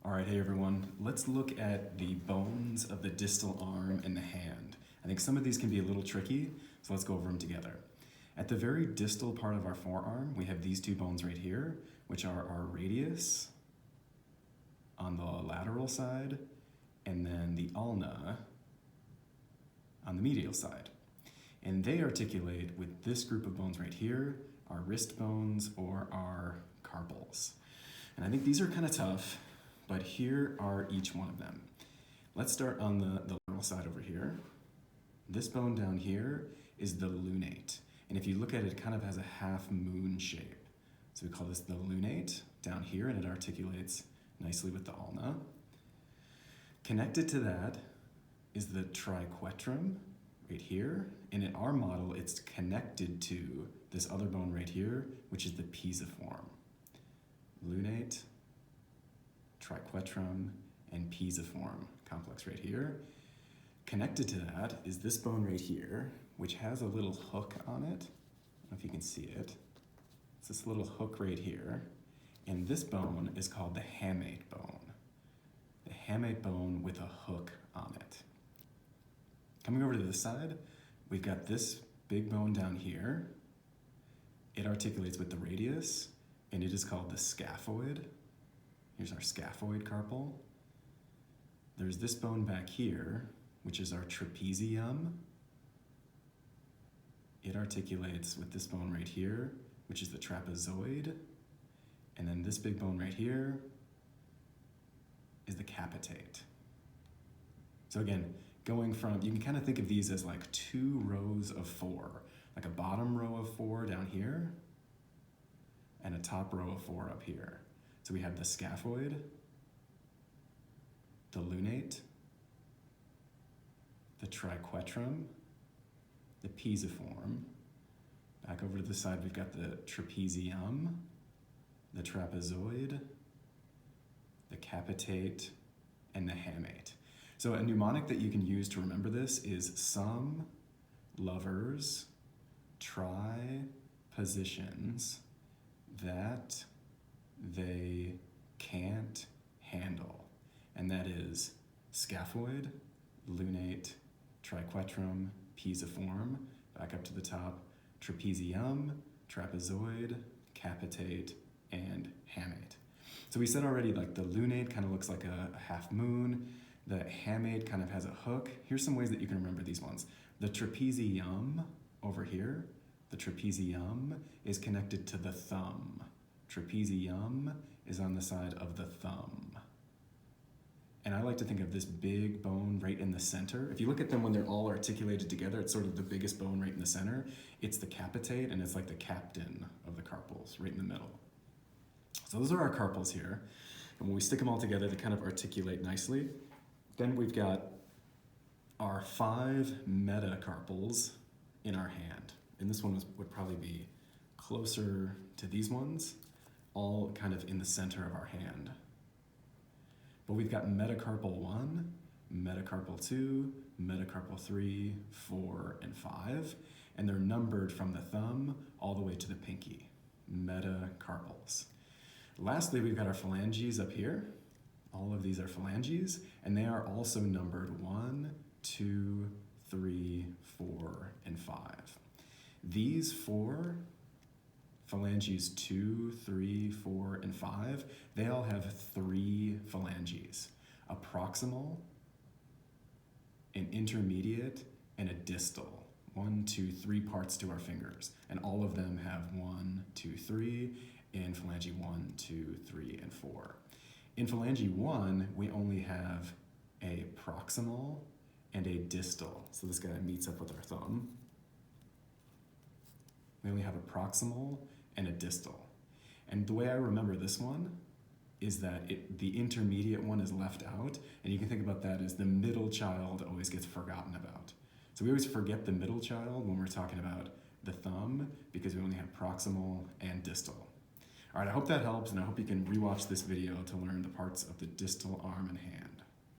All right, hey everyone, let's look at the bones of the distal arm and the hand. I think some of these can be a little tricky, so let's go over them together. At the very distal part of our forearm, we have these two bones right here, which are our radius on the lateral side, and then the ulna on the medial side. And they articulate with this group of bones right here, our wrist bones or our carpals. And I think these are kind of tough, but here are each one of them. Let's start on the lateral side over here. This bone down here is the lunate. And if you look at it, it kind of has a half moon shape. So we call this the lunate down here, and it articulates nicely with the ulna. Connected to that is the triquetrum right here. And in our model, it's connected to this other bone right here, which is the pisiform. Lunate, triquetrum, and pisiform complex right here. Connected to that is this bone right here, which has a little hook on it. I don't know if you can see it. It's this little hook right here. And this bone is called the hamate bone. The hamate bone with a hook on it. Coming over to this side, we've got this big bone down here. It articulates with the radius, and it is called the scaphoid. Here's our scaphoid carpal. There's this bone back here, which is our trapezium. It articulates with this bone right here, which is the trapezoid. And then this big bone right here is the capitate. So again, going from, you can kind of think of these as like two rows of four, like a bottom row of four down here, and a top row of four up here. So we have the scaphoid, the lunate, the triquetrum, the pisiform. Back over to the side, we've got the trapezium, the trapezoid, the capitate, and the hamate. So a mnemonic that you can use to remember this is some lovers try positions that they can't handle. And that is scaphoid, lunate, triquetrum, pisiform, back up to the top, trapezium, trapezoid, capitate, and hamate. So we said already, like the lunate kind of looks like a half moon. The hamate kind of has a hook. Here's some ways that you can remember these ones. The trapezium over here, the trapezium is connected to the thumb. Trapezium is on the side of the thumb. And I like to think of this big bone right in the center. If you look at them when they're all articulated together, it's sort of the biggest bone right in the center. It's the capitate, and it's like the captain of the carpals right in the middle. So those are our carpals here. And when we stick them all together, they kind of articulate nicely. Then we've got our 5 metacarpals in our hand. And this one would probably be closer to these ones, all kind of in the center of our hand. But we've got metacarpal 1, metacarpal 2, metacarpal 3, 4, and 5. And they're numbered from the thumb all the way to the pinky, metacarpals. Lastly, we've got our phalanges up here. All of these are phalanges, and they are also numbered 1, 2, 3, 4, and 5. These 4, phalanges 2, 3, 4, and 5, they all have 3 phalanges, a proximal, an intermediate, and a distal. 1, 2, 3 parts to our fingers, and all of them have 1, 2, 3, in phalange 1, 2, 3, and 4. In phalange 1, we only have a proximal and a distal. So this guy meets up with our thumb. We only have a proximal and a distal. And the way I remember this one is that the intermediate one is left out, and you can think about that as the middle child always gets forgotten about. So we always forget the middle child when we're talking about the thumb because we only have proximal and distal. All right, I hope that helps, and I hope you can rewatch this video to learn the parts of the distal arm and hand.